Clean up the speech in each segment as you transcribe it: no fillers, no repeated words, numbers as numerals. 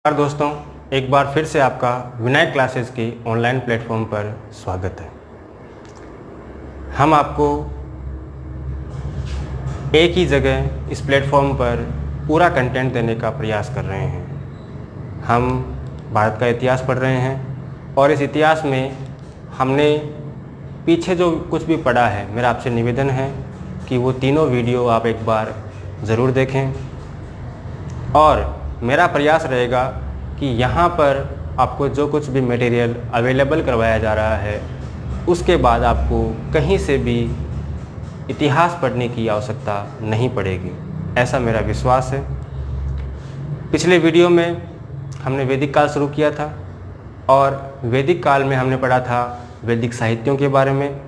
नमस्कार दोस्तों, एक बार फिर से आपका विनायक क्लासेस के ऑनलाइन प्लेटफॉर्म पर स्वागत है। हम आपको एक ही जगह इस प्लेटफॉर्म पर पूरा कंटेंट देने का प्रयास कर रहे हैं। हम भारत का इतिहास पढ़ रहे हैं और इस इतिहास में हमने पीछे जो कुछ भी पढ़ा है, मेरा आपसे निवेदन है कि वो तीनों वीडियो आप एक बार ज़रूर देखें और मेरा प्रयास रहेगा कि यहाँ पर आपको जो कुछ भी मटेरियल अवेलेबल करवाया जा रहा है उसके बाद आपको कहीं से भी इतिहास पढ़ने की आवश्यकता नहीं पड़ेगी, ऐसा मेरा विश्वास है। पिछले वीडियो में हमने वैदिक काल शुरू किया था और वैदिक काल में हमने पढ़ा था वैदिक साहित्यों के बारे में।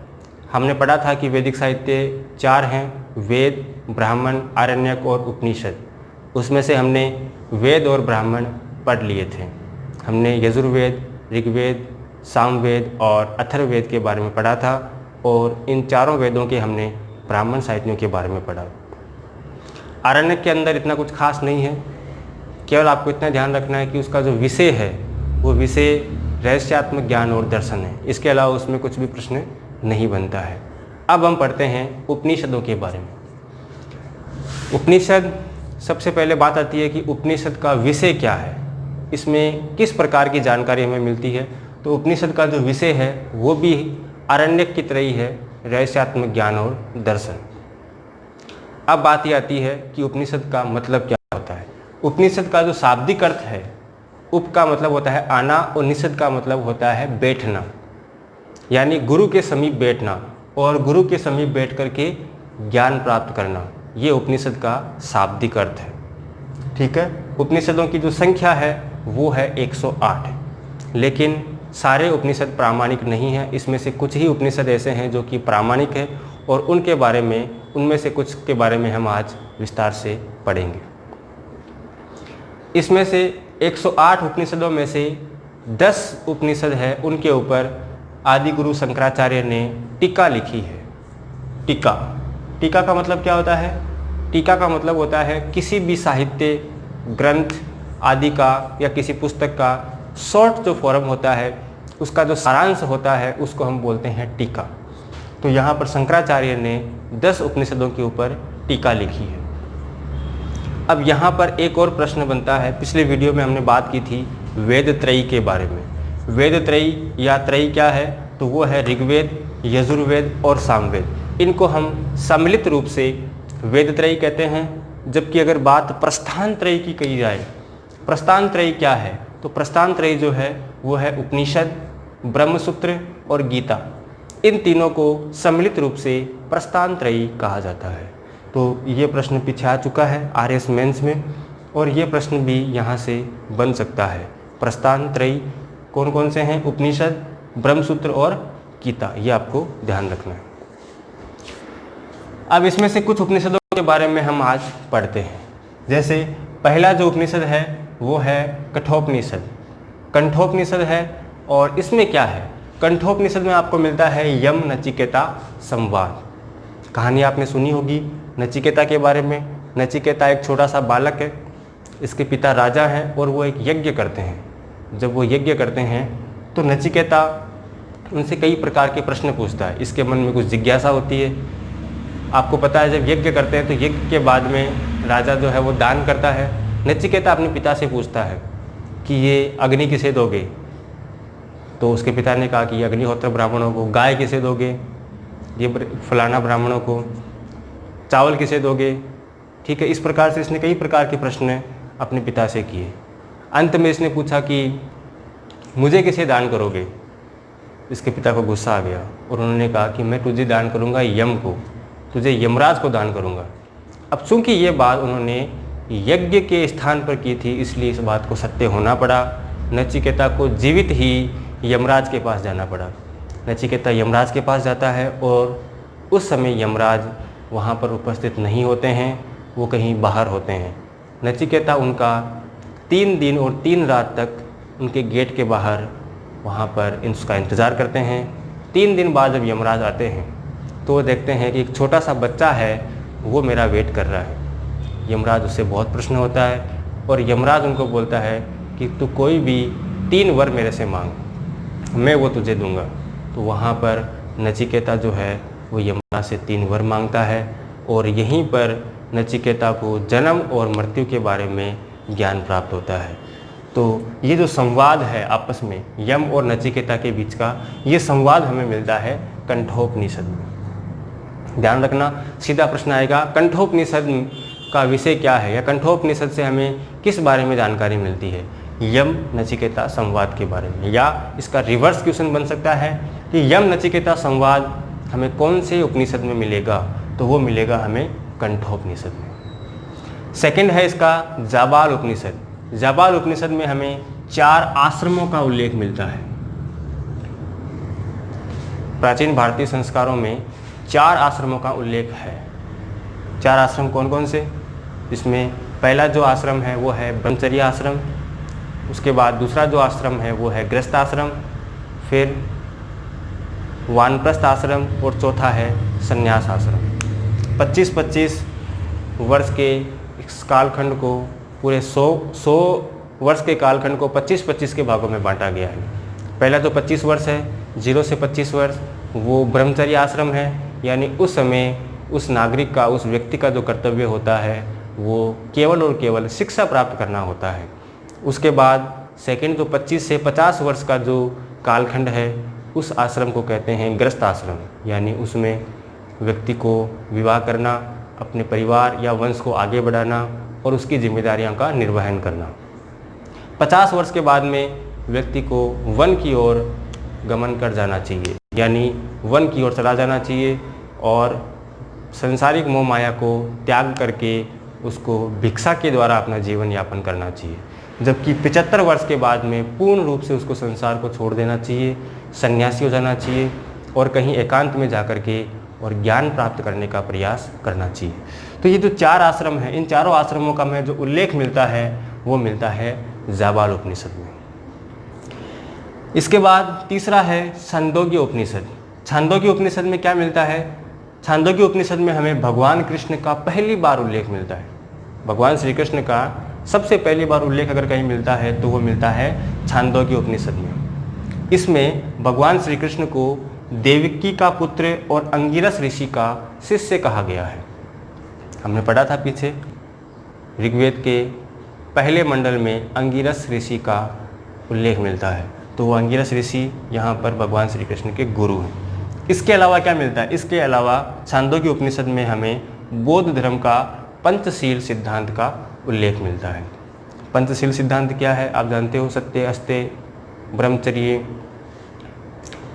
हमने पढ़ा था कि वैदिक साहित्य 4 हैं: वेद, ब्राह्मण, आरण्यक और उपनिषद। उसमें से हमने वेद और ब्राह्मण पढ़ लिए थे। हमने यजुर्वेद, ऋग्वेद, सामवेद और अथर्ववेद के बारे में पढ़ा था और इन चारों वेदों के हमने ब्राह्मण साहित्यों के बारे में पढ़ा। आरण्यक के अंदर इतना कुछ खास नहीं है, केवल आपको इतना ध्यान रखना है कि उसका जो विषय है वो विषय रहस्यात्मक ज्ञान और दर्शन है। इसके अलावा उसमें कुछ भी प्रश्न नहीं बनता है। अब हम पढ़ते हैं उपनिषदों के बारे में। उपनिषद, सबसे पहले बात आती है कि उपनिषद का विषय क्या है, इसमें किस प्रकार की जानकारी हमें मिलती है। तो उपनिषद का जो विषय है वो भी आरण्यक की तरह ही है, रहस्यात्मक ज्ञान और दर्शन। अब बात ये आती है कि उपनिषद का मतलब क्या होता है। उपनिषद का जो शाब्दिक अर्थ है, उप का मतलब होता है आना और निषद का मतलब होता है बैठना, यानी गुरु के समीप बैठना और गुरु के समीप बैठ करके ज्ञान प्राप्त करना, ये उपनिषद का शाब्दिक अर्थ है। ठीक है। उपनिषदों की जो संख्या है वो है 108, लेकिन सारे उपनिषद प्रामाणिक नहीं हैं। इसमें से कुछ ही उपनिषद ऐसे हैं जो कि प्रामाणिक है और उनमें से कुछ के बारे में हम आज विस्तार से पढ़ेंगे। इसमें से 108 उपनिषदों में से 10 उपनिषद है, उनके ऊपर आदि गुरु शंकराचार्य ने टीका लिखी है। टीका का मतलब क्या होता है? टीका का मतलब होता है किसी भी साहित्य ग्रंथ आदि का या किसी पुस्तक का शॉर्ट जो फॉर्म होता है, उसका जो सारांश होता है, उसको हम बोलते हैं टीका। तो यहाँ पर शंकराचार्य ने 10 उपनिषदों के ऊपर टीका लिखी है। अब यहाँ पर एक और प्रश्न बनता है। पिछले वीडियो में हमने बात की थी वेद त्रयी के बारे में। वेद त्रयी या त्रयी क्या है? तो वो है ऋग्वेद, यजुर्वेद और सामवेद। इनको हम सम्मिलित रूप से वेद त्रयी कहते हैं। जबकि अगर बात प्रस्थान त्रयी की कही जाए, प्रस्थान त्रयी क्या है? तो प्रस्थान त्रयी जो है वो है उपनिषद, ब्रह्मसूत्र और गीता। इन तीनों को सम्मिलित रूप से प्रस्थान त्रयी कहा जाता है। तो ये प्रश्न पीछे आ चुका है आरएस मेंस में और ये प्रश्न भी यहाँ से बन सकता है। प्रस्थान त्रयी कौन कौन से हैं? उपनिषद, ब्रह्मसूत्र और गीता, ये आपको ध्यान रखना है। अब इसमें से कुछ उपनिषदों के बारे में हम आज पढ़ते हैं। जैसे पहला जो उपनिषद है वो है कठोपनिषद। कंठोपनिषद है और इसमें क्या है? कंठोपनिषद में आपको मिलता है यम नचिकेता संवाद। कहानी आपने सुनी होगी नचिकेता के बारे में। नचिकेता एक छोटा सा बालक है, इसके पिता राजा हैं और वो एक यज्ञ करते हैं। जब वो यज्ञ करते हैं तो नचिकेता उनसे कई प्रकार के प्रश्न पूछता है। इसके मन में कुछ जिज्ञासा होती है। आपको पता है जब यज्ञ करते हैं तो यज्ञ के बाद में राजा जो है वो दान करता है। नचिकेता अपने पिता से पूछता है कि ये अग्नि किसे दोगे? तो उसके पिता ने कहा कि ये अग्निहोत्र ब्राह्मणों को। गाय किसे दोगे? ये फलाना ब्राह्मणों को। चावल किसे दोगे? ठीक है। इस प्रकार से इसने कई प्रकार के प्रश्न अपने पिता से किए। अंत में इसने पूछा कि मुझे किसे दान करोगे? इसके पिता को गुस्सा आ गया और उन्होंने कहा कि मैं तुझे दान करूँगा यम को, तुझे यमराज को दान करूँगा। अब चूंकि ये बात उन्होंने यज्ञ के स्थान पर की थी, इसलिए इस बात को सत्य होना पड़ा। नचिकेता को जीवित ही यमराज के पास जाना पड़ा। नचिकेता यमराज के पास जाता है और उस समय यमराज वहाँ पर उपस्थित नहीं होते हैं, वो कहीं बाहर होते हैं। नचिकेता उनका 3 दिन और 3 रात तक उनके गेट के बाहर वहाँ पर उसका इंतज़ार करते हैं। 3 दिन बाद जब यमराज आते हैं तो वो देखते हैं कि एक छोटा सा बच्चा है, वो मेरा वेट कर रहा है। यमराज उससे बहुत प्रश्न होता है और यमराज उनको बोलता है कि तू कोई भी 3 वर मेरे से मांग, मैं वो तुझे दूंगा। तो वहाँ पर नचिकेता जो है वो यमराज से 3 वर मांगता है और यहीं पर नचिकेता को जन्म और मृत्यु के बारे में ज्ञान प्राप्त होता है। तो ये जो संवाद है आपस में यम और नचिकेता के बीच का, ये संवाद हमें मिलता है कंठोपनिषद में। ध्यान रखना, सीधा प्रश्न आएगा कंठोपनिषद का विषय क्या है, या कंठोपनिषद से हमें किस बारे में जानकारी मिलती है? यम नचिकेता संवाद के बारे में। या इसका रिवर्स क्वेश्चन बन सकता है कि यम नचिकेता संवाद हमें कौन से उपनिषद में मिलेगा? तो वो मिलेगा हमें कंठोपनिषद में। सेकंड है इसका जाबाल उपनिषद। जाबाल उपनिषद में हमें 4 आश्रमों का उल्लेख मिलता है। प्राचीन भारतीय संस्कारों में 4 आश्रमों का उल्लेख है। 4 आश्रम कौन कौन से? इसमें पहला जो आश्रम है वो है ब्रह्मचर्य आश्रम, उसके बाद दूसरा जो आश्रम है वो है गृहस्थ आश्रम, फिर वानप्रस्थ आश्रम और चौथा है संन्यास आश्रम। 25-25 वर्ष के इस कालखंड को, पूरे 100 वर्ष के कालखंड को 25-25 के भागों में बांटा गया है। पहला जो 25 वर्ष है, 0 से 25 वर्ष, वो ब्रह्मचर्य आश्रम है, यानी उस समय उस नागरिक का, उस व्यक्ति का जो कर्तव्य होता है वो केवल और केवल शिक्षा प्राप्त करना होता है। उसके बाद सेकंड जो 25 से 50 वर्ष का जो कालखंड है, उस आश्रम को कहते हैं गृहस्थ आश्रम, यानी उसमें व्यक्ति को विवाह करना, अपने परिवार या वंश को आगे बढ़ाना और उसकी जिम्मेदारियों का निर्वहन करना। 50 वर्ष के बाद में व्यक्ति को वन की ओर गमन कर जाना चाहिए, यानी वन की ओर चला जाना चाहिए और संसारिक मोह माया को त्याग करके उसको भिक्षा के द्वारा अपना जीवन यापन करना चाहिए। जबकि 75 वर्ष के बाद में पूर्ण रूप से उसको संसार को छोड़ देना चाहिए, सन्यासी हो जाना चाहिए और कहीं एकांत में जाकर के और ज्ञान प्राप्त करने का प्रयास करना चाहिए। तो ये जो 4 आश्रम हैं, इन चारों आश्रमों का हमें जो उल्लेख मिलता है वो मिलता है जाबाल उपनिषद में। इसके बाद तीसरा है छांदोग्य उपनिषद। छांदोग्य उपनिषद में क्या मिलता है? छांदोग्य उपनिषद में हमें भगवान कृष्ण का पहली बार उल्लेख मिलता है। भगवान श्री कृष्ण का सबसे पहली बार उल्लेख अगर कहीं मिलता है तो वो मिलता है छांदोग्य उपनिषद में। इसमें भगवान श्री कृष्ण को देवकी का पुत्र और अंगिरस ऋषि का शिष्य कहा गया है। हमने पढ़ा था पीछे, ऋग्वेद के पहले मंडल में अंगिरस ऋषि का उल्लेख मिलता है, तो वो अंगिरस ऋषि यहाँ पर भगवान श्री कृष्ण के गुरु हैं। इसके अलावा क्या मिलता है? इसके अलावा छांदोग्य उपनिषद में हमें बौद्ध धर्म का पंचशील सिद्धांत का उल्लेख मिलता है। पंचशील सिद्धांत क्या है? आप जानते हो, सत्य, अस्तेय, ब्रह्मचर्य,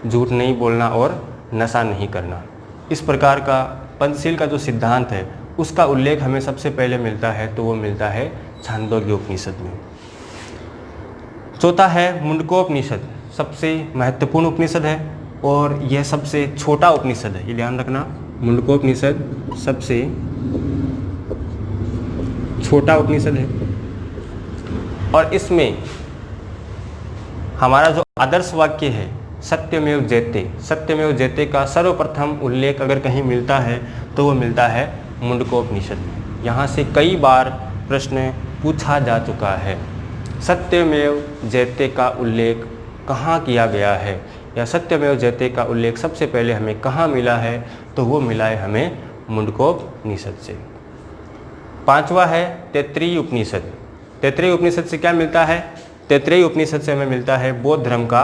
झूठ नहीं बोलना और नशा नहीं करना। इस प्रकार का पंचशील का जो सिद्धांत है उसका उल्लेख हमें सबसे पहले मिलता है, तो वो मिलता है छांदोग्य उपनिषद में। चौथा है मुंडकोपनिषद। सबसे महत्वपूर्ण उपनिषद है और यह सबसे छोटा उपनिषद है, ये ध्यान रखना। मुंडकोपनिषद सबसे छोटा उपनिषद है और इसमें हमारा जो आदर्श वाक्य है सत्यमेव जयते, सत्यमेव जयते का सर्वप्रथम उल्लेख अगर कहीं मिलता है तो वो मिलता है मुंडकोपनिषद में। यहाँ से कई बार प्रश्न पूछा जा चुका है, सत्यमेव जयते का उल्लेख कहाँ किया गया है, या सत्यमेव जयते का उल्लेख सबसे पहले हमें कहाँ मिला है? तो वो मिला है हमें मुंडकोपनिषद से। पांचवा है तैत्तिरीय उपनिषद। तैत्तिरीय उपनिषद से क्या मिलता है? तैत्तिरीय उपनिषद से हमें मिलता है बौद्ध धर्म का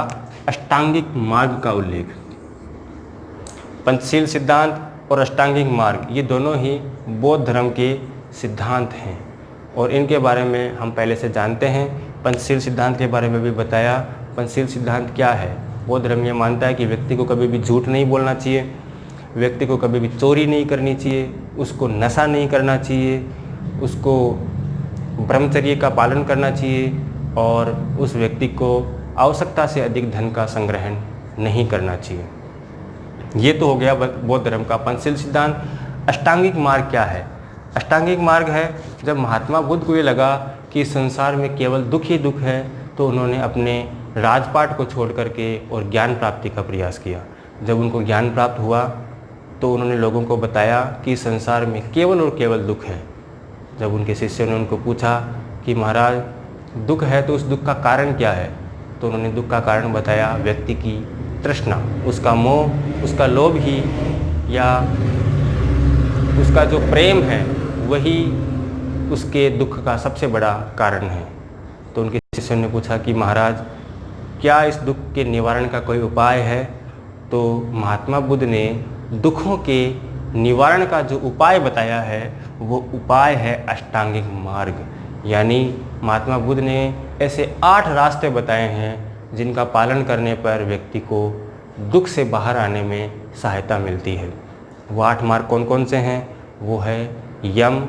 अष्टांगिक मार्ग का उल्लेख। पंचशील सिद्धांत और अष्टांगिक मार्ग, ये दोनों ही बौद्ध धर्म के सिद्धांत हैं और इनके बारे में हम पहले से जानते हैं। पंचशील सिद्धांत के बारे में भी बताया। पंचशील सिद्धांत क्या है? बौद्ध धर्म ये मानता है कि व्यक्ति को कभी भी झूठ नहीं बोलना चाहिए, व्यक्ति को कभी भी चोरी नहीं करनी चाहिए, उसको नशा नहीं करना चाहिए, उसको ब्रह्मचर्य का पालन करना चाहिए और उस व्यक्ति को आवश्यकता से अधिक धन का संग्रहण नहीं करना चाहिए। ये तो हो गया बौद्ध धर्म का पंचशील सिद्धांत। अष्टांगिक मार्ग क्या है? अष्टांगिक मार्ग है जब महात्मा बुद्ध को ये लगा कि संसार में केवल दुख ही दुख है, तो उन्होंने अपने राजपाट को छोड़ करके और ज्ञान प्राप्ति का प्रयास किया। जब उनको ज्ञान प्राप्त हुआ तो उन्होंने लोगों को बताया कि संसार में केवल और केवल दुख है। जब उनके शिष्यों ने उनको पूछा कि महाराज दुख है तो उस दुख का कारण क्या है? तो उन्होंने दुख का कारण बताया व्यक्ति की तृष्णा, उसका मोह, उसका लोभ ही या उसका जो प्रेम है वही उसके दुख का सबसे बड़ा कारण है। तो उनके शिष्यों ने पूछा कि महाराज क्या इस दुख के निवारण का कोई उपाय है? तो महात्मा बुद्ध ने दुखों के निवारण का जो उपाय बताया है वो उपाय है अष्टांगिक मार्ग। यानी महात्मा बुद्ध ने ऐसे 8 रास्ते बताए हैं जिनका पालन करने पर व्यक्ति को दुख से बाहर आने में सहायता मिलती है। वो 8 मार्ग कौन कौन से हैं? वो है यम,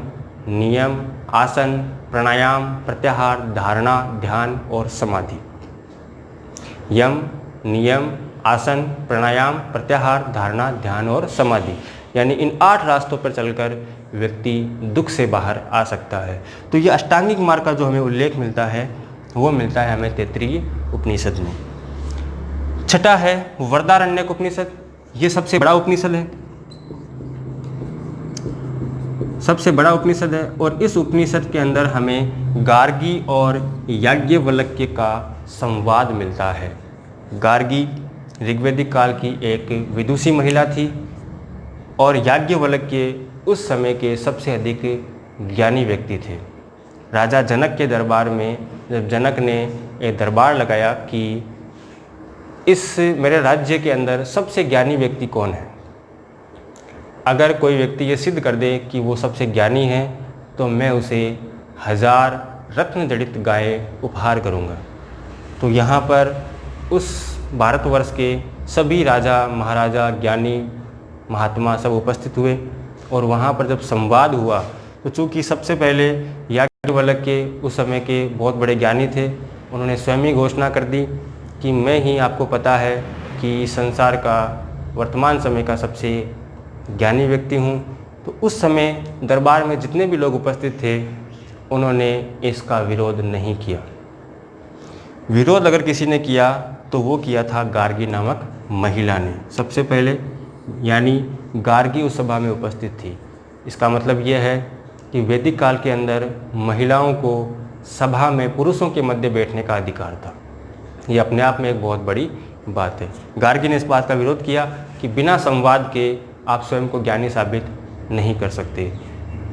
नियम, आसन, प्राणायाम, प्रत्याहार, धारणा, ध्यान और समाधि। यम, नियम, आसन, प्राणायाम, प्रत्याहार, धारणा, ध्यान और समाधि, यानी इन 8 रास्तों पर चलकर व्यक्ति दुख से बाहर आ सकता है। तो ये अष्टांगिक मार्ग का जो हमें उल्लेख मिलता है वो मिलता है हमें तैत्तिरीय उपनिषद में। छठा है वृहदारण्यक उपनिषद। ये सबसे बड़ा उपनिषद है, सबसे बड़ा उपनिषद है और इस उपनिषद के अंदर हमें गार्गी और याज्ञवल्क्य का संवाद मिलता है। गार्गी ऋग्वैदिक काल की एक विदुषी महिला थी और याज्ञवल्क्य उस समय के सबसे अधिक ज्ञानी व्यक्ति थे। राजा जनक के दरबार में जब जनक ने एक दरबार लगाया कि इस मेरे राज्य के अंदर सबसे ज्ञानी व्यक्ति कौन है, अगर कोई व्यक्ति ये सिद्ध कर दे कि वो सबसे ज्ञानी है तो मैं उसे 1000 रत्न जड़ित गायें उपहार करूँगा। तो यहाँ पर उस भारतवर्ष के सभी राजा महाराजा ज्ञानी महात्मा सब उपस्थित हुए और वहाँ पर जब संवाद हुआ तो चूँकि सबसे पहले याज्ञवल्क्य उस समय के बहुत बड़े ज्ञानी थे, उन्होंने स्वयं ही घोषणा कर दी कि मैं ही आपको पता है कि संसार का वर्तमान समय का सबसे ज्ञानी व्यक्ति हूँ। तो उस समय दरबार में जितने भी लोग उपस्थित थे उन्होंने इसका विरोध नहीं किया। विरोध अगर किसी ने किया तो वो किया था गार्गी नामक महिला ने सबसे पहले, यानी गार्गी उस सभा में उपस्थित थी। इसका मतलब ये है कि वैदिक काल के अंदर महिलाओं को सभा में पुरुषों के मध्य बैठने का अधिकार था। ये अपने आप में एक बहुत बड़ी बात है। गार्गी ने इस बात का विरोध किया कि बिना संवाद के आप स्वयं को ज्ञानी साबित नहीं कर सकते।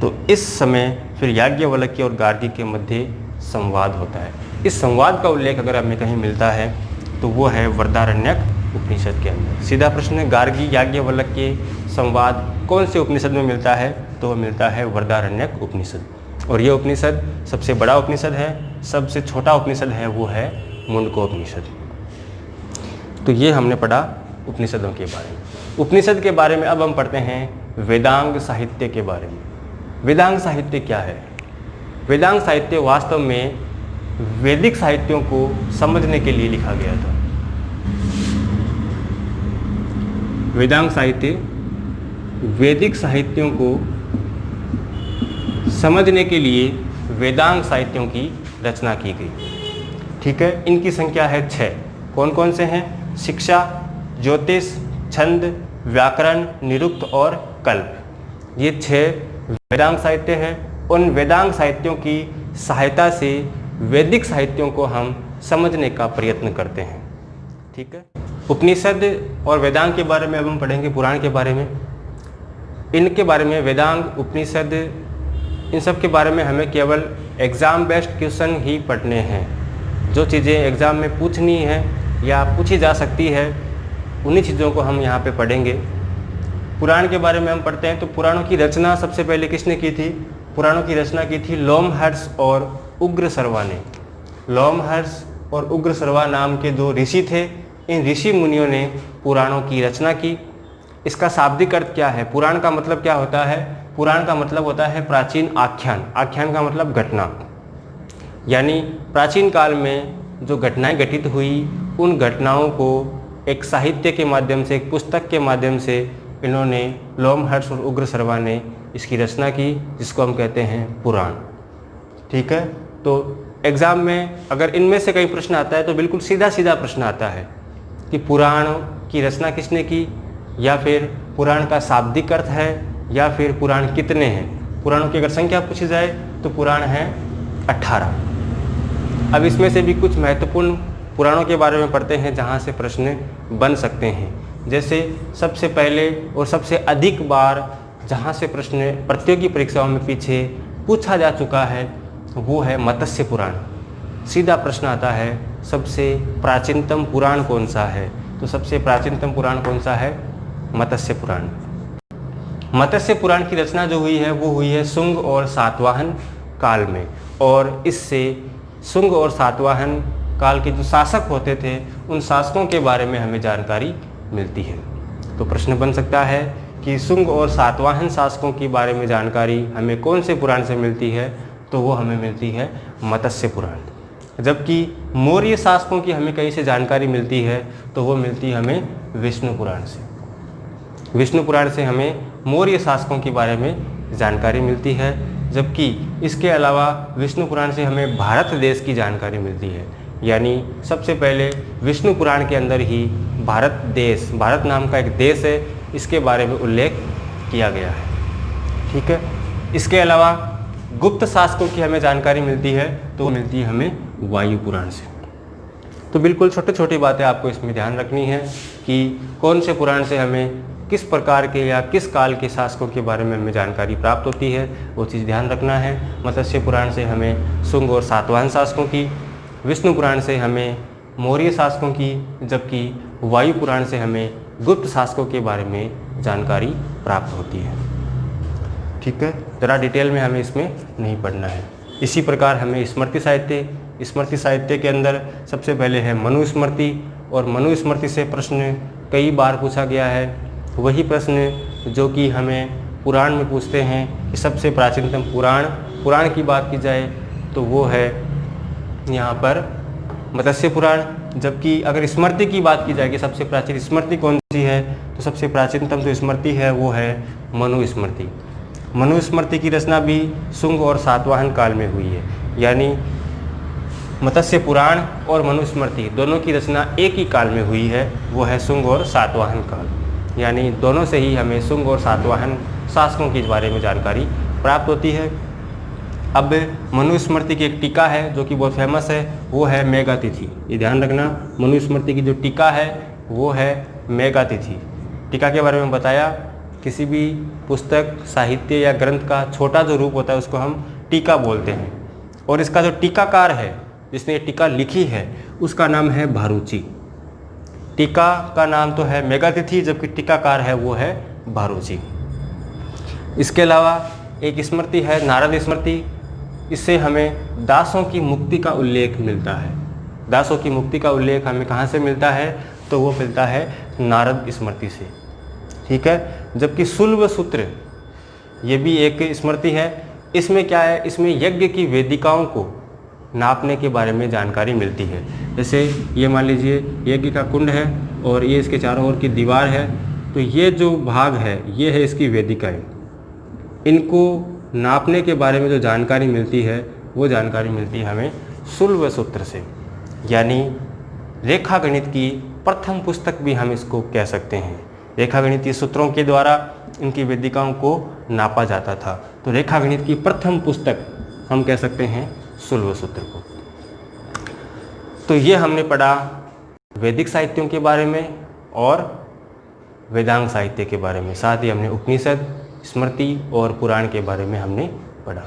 तो इस समय फिर याज्ञवल्क्य और गार्गी के मध्य संवाद होता है। इस संवाद का उल्लेख अगर हमें कहीं मिलता है तो वो है वृहदारण्यक उपनिषद के अंदर। सीधा प्रश्न है, गार्गी याज्ञवल्क्य संवाद कौन से उपनिषद में मिलता है? तो वो मिलता है वृहदारण्यक उपनिषद। और ये उपनिषद सबसे बड़ा उपनिषद है। सबसे छोटा उपनिषद है वो है मुंडकोपनिषद। तो ये हमने पढ़ा उपनिषदों के बारे में। उपनिषद के बारे में अब हम पढ़ते हैं वेदांग साहित्य के बारे में। वेदांग साहित्य क्या है? वेदांग साहित्य वास्तव में वैदिक साहित्यों को समझने के लिए लिखा गया था। वेदांग साहित्य वैदिक साहित्यों को समझने के लिए वेदांग साहित्यों की रचना की गई। ठीक है, इनकी संख्या है 6। कौन कौन से हैं? शिक्षा, ज्योतिष, छंद, व्याकरण, निरुक्त और कल्प। ये 6 वेदांग साहित्य हैं। उन वेदांग साहित्यों की सहायता से वैदिक साहित्यों को हम समझने का प्रयत्न करते हैं। ठीक है, उपनिषद और वेदांग के बारे में अब हम पढ़ेंगे पुराण के बारे में। इनके बारे में वेदांग, उपनिषद, इन सब के बारे में हमें केवल एग्ज़ाम बेस्ड क्वेश्चन ही पढ़ने हैं। जो चीज़ें एग्ज़ाम में पूछनी है या पूछी जा सकती है उन्हीं चीज़ों को हम यहाँ पे पढ़ेंगे। पुराण के बारे में हम पढ़ते हैं तो पुराणों की रचना सबसे पहले किसने की थी? पुराणों की रचना की थी लोमहर्ष और उग्रसर्वा ने। लोमहर्ष और उग्रसर्वा नाम के 2 ऋषि थे। इन ऋषि मुनियों ने पुराणों की रचना की। इसका शाब्दिक अर्थ क्या है? पुराण का मतलब क्या होता है? पुराण का मतलब होता है प्राचीन आख्यान। आख्यान का मतलब घटना, यानी प्राचीन काल में जो घटनाएं घटित हुई उन घटनाओं को एक साहित्य के माध्यम से, एक पुस्तक के माध्यम से इन्होंने लोमहर्ष और उग्रसर्वा ने इसकी रचना की, जिसको हम कहते हैं पुराण। ठीक है, तो एग्ज़ाम में अगर इनमें से कई प्रश्न आता है तो बिल्कुल सीधा सीधा प्रश्न आता है कि पुराण की रचना किसने की, या फिर पुराण का शाब्दिक अर्थ है, या फिर पुराण कितने हैं। पुराणों की अगर संख्या पूछी जाए तो पुराण है 18। अब इसमें से भी कुछ महत्वपूर्ण पुराणों के बारे में पढ़ते हैं जहाँ से प्रश्न बन सकते हैं। जैसे सबसे पहले और सबसे अधिक बार जहाँ से प्रश्न प्रतियोगी परीक्षाओं में पीछे पूछा जा चुका है वो है मत्स्य पुराण। सीधा प्रश्न आता है सबसे प्राचीनतम पुराण कौन सा है, तो सबसे प्राचीनतम पुराण कौन सा है, मत्स्य पुराण। मत्स्य पुराण की रचना जो हुई है वो हुई है शुंग और सातवाहन काल में, और इससे शुंग और सातवाहन काल के जो शासक होते थे उन शासकों के बारे में हमें जानकारी मिलती है। तो प्रश्न बन सकता है कि शुंग और सातवाहन शासकों के बारे में जानकारी हमें कौन से पुराण से मिलती है, तो वो हमें मिलती है मत्स्य पुराण। जबकि मौर्य शासकों की हमें कहीं से जानकारी मिलती है तो वो मिलती है हमें विष्णु पुराण से। विष्णु पुराण से हमें मौर्य शासकों के बारे में जानकारी मिलती है, जबकि इसके अलावा विष्णु पुराण से हमें भारत देश की जानकारी मिलती है। यानी सबसे पहले विष्णु पुराण के अंदर ही भारत देश, भारत नाम का एक देश है, इसके बारे में उल्लेख किया गया है। ठीक है, इसके अलावा गुप्त शासकों की हमें जानकारी मिलती है तो मिलती है हमें वायु पुराण से। तो बिल्कुल छोटी छोटी बातें आपको इसमें ध्यान रखनी है कि कौन से पुराण से हमें किस प्रकार के या किस काल के शासकों के बारे में हमें जानकारी प्राप्त होती है, वो चीज़ ध्यान रखना है। मत्स्य पुराण से हमें शुंग और सातवाहन शासकों की, विष्णु पुराण से हमें मौर्य शासकों की, जबकि वायु पुराण से हमें गुप्त शासकों के बारे में जानकारी प्राप्त होती है। ठीक है, ज़रा डिटेल में हमें इसमें नहीं पढ़ना है। इसी प्रकार हमें स्मृति साहित्य के अंदर सबसे पहले है मनुस्मृति, और मनुस्मृति से प्रश्न कई बार पूछा गया है। वही प्रश्न जो कि हमें पुराण में पूछते हैं कि सबसे प्राचीनतम पुराण की बात की जाए तो वो है यहाँ पर मत्स्य पुराण। जबकि अगर स्मृति की बात की जाए कि सबसे प्राचीन स्मृति कौन सी है, तो सबसे प्राचीनतम जो स्मृति है वो है मनुस्मृति। मनुस्मृति की रचना भी शुंग और सातवाहन काल में हुई है। यानी मत्स्य पुराण और मनुस्मृति दोनों की रचना एक ही काल में हुई है, वो है शुंग और सातवाहन काल। यानी दोनों से ही हमें शुंग और सातवाहन शासकों के बारे में जानकारी प्राप्त होती है। अब मनुस्मृति की एक टीका है जो कि बहुत फेमस है, वो है मेघातिथि। ये ध्यान रखना, मनुस्मृति की जो टीका है वो है मेघातिथि। टीका के बारे में बताया, किसी भी पुस्तक, साहित्य या ग्रंथ का छोटा जो रूप होता है उसको हम टीका बोलते हैं, और इसका जो टीकाकार है जिसने टीका लिखी है उसका नाम है भारूची। टीका का नाम तो है मेघातिथि, जबकि टीकाकार है वो है भारूची। इसके अलावा एक स्मृति है नारद स्मृति। इससे हमें दासों की मुक्ति का उल्लेख मिलता है। दासों की मुक्ति का उल्लेख हमें कहाँ से मिलता है, तो वो मिलता है नारद स्मृति से। ठीक है, जबकि शुल्ब सूत्र ये भी एक स्मृति है। इसमें क्या है, इसमें यज्ञ की वेदिकाओं को नापने के बारे में जानकारी मिलती है। जैसे ये मान लीजिए यज्ञ का कुंड है और ये इसके चारों ओर की दीवार है, तो ये जो भाग है ये है इसकी वेदिकाएं। इनको नापने के बारे में जो जानकारी मिलती है वो जानकारी मिलती है हमें शुल्ब सूत्र से। यानी रेखा गणित की प्रथम पुस्तक भी हम इसको कह सकते हैं। रेखा गणितीय सूत्रों के द्वारा इनकी वेदिकाओं को नापा जाता था, तो रेखा गणित की प्रथम पुस्तक हम कह सकते हैं शुल्ब सूत्र को। तो ये हमने पढ़ा वैदिक साहित्यों के बारे में और वेदांग साहित्य के बारे में। साथ ही हमने उपनिषद, स्मृति और पुराण के बारे में हमने पढ़ा।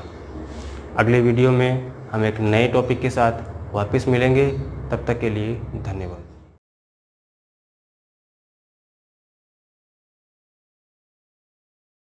अगले वीडियो में हम एक नए टॉपिक के साथ वापस मिलेंगे। तब तक के लिए धन्यवाद।